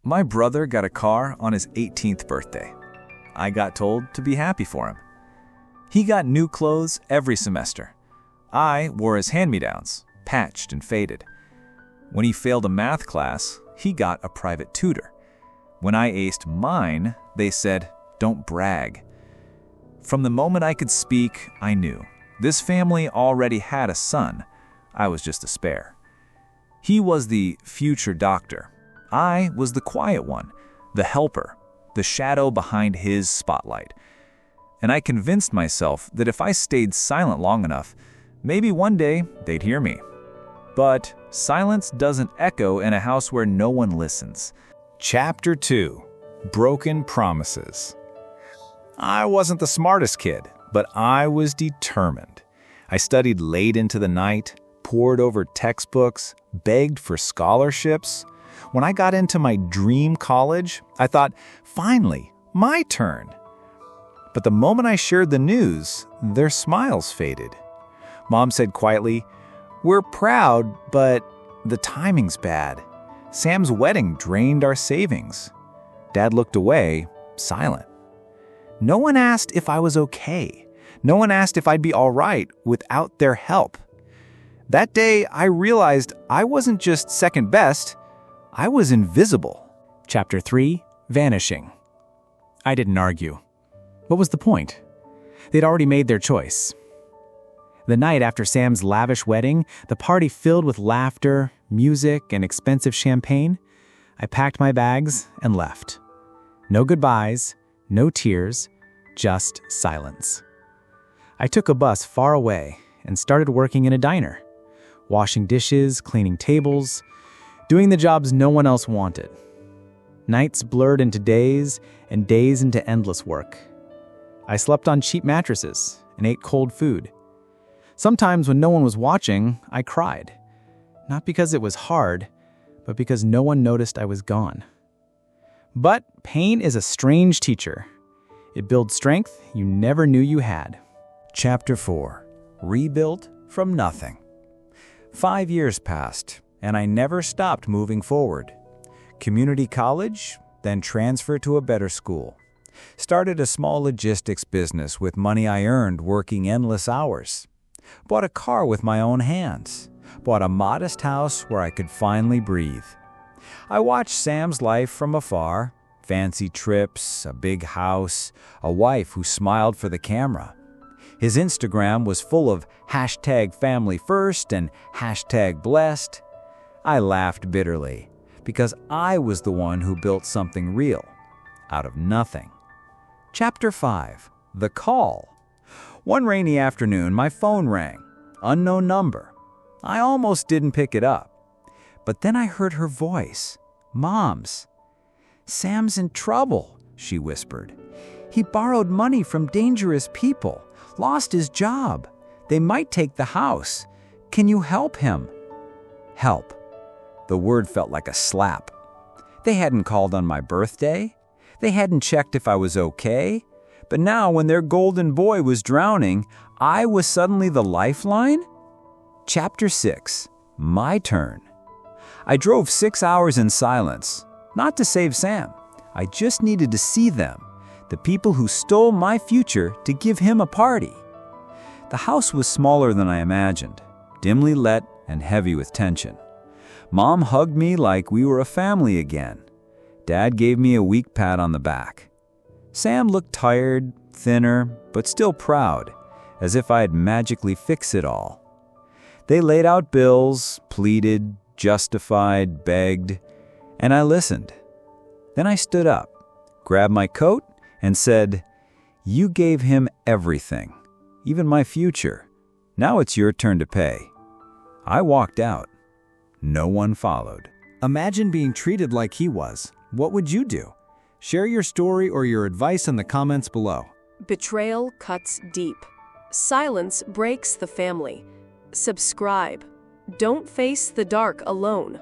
My brother got a car on his 18th birthday. I got told to be happy for him. He got new clothes every semester. I wore his hand-me-downs, patched and faded. When he failed a math class, he got a private tutor. When I aced mine, they said, "Don't brag." From the moment I could speak, I knew. This family already had a son. I was just a spare. He was the future doctor. I was the quiet one, the helper, the shadow behind his spotlight. And I convinced myself that if I stayed silent long enough, maybe one day they'd hear me. But silence doesn't echo in a house where no one listens. Chapter 2: Broken Promises. I wasn't the smartest kid, but I was determined. I studied late into the night, pored over textbooks, begged for scholarships. When I got into my dream college, I thought, finally, my turn. But the moment I shared the news, their smiles faded. Mom said quietly, "We're proud, but the timing's bad. Sam's wedding drained our savings." Dad looked away, silent. No one asked if I was okay. No one asked if I'd be all right without their help. That day, I realized I wasn't just second best, I was invisible. Chapter 3: Vanishing. I didn't argue. What was the point? They'd already made their choice. The night after Sam's lavish wedding, the party filled with laughter, music, and expensive champagne, I packed my bags and left. No goodbyes, no tears, just silence. I took a bus far away and started working in a diner, washing dishes, cleaning tables, doing the jobs no one else wanted. Nights blurred into days and days into endless work. I slept on cheap mattresses and ate cold food. Sometimes when no one was watching, I cried. Not because it was hard, but because no one noticed I was gone. But pain is a strange teacher. It builds strength you never knew you had. Chapter 4: Rebuilt from Nothing. 5 years passed, and I never stopped moving forward. Community college, then transferred to a better school. Started a small logistics business with money I earned working endless hours. Bought a car with my own hands. Bought a modest house where I could finally breathe. I watched Sam's life from afar. Fancy trips, a big house, a wife who smiled for the camera. His Instagram was full of #FamilyFirst and #blessed. I laughed bitterly because I was the one who built something real out of nothing. Chapter 5: The Call. One rainy afternoon, my phone rang. Unknown number. I almost didn't pick it up. But then I heard her voice. Mom's. "Sam's in trouble," she whispered. "He borrowed money from dangerous people, lost his job. They might take the house. Can you help him?" Help. The word felt like a slap. They hadn't called on my birthday. They hadn't checked if I was okay. But now, when their golden boy was drowning, I was suddenly the lifeline? Chapter 6: My Turn. I drove 6 hours in silence. Not to save Sam. I just needed to see them, the people who stole my future, to give him a party. The house was smaller than I imagined, dimly lit and heavy with tension. Mom hugged me like we were a family again. Dad gave me a weak pat on the back. Sam looked tired, thinner, but still proud, as if I had magically fixed it all. They laid out bills, pleaded, justified, begged, and I listened. Then I stood up, grabbed my coat, and said, "You gave him everything, even my future. Now it's your turn to pay." I walked out. No one followed. Imagine being treated like he was. What would you do? Share your story or your advice in the comments below. Betrayal cuts deep. Silence breaks the family. Subscribe. Don't face the dark alone.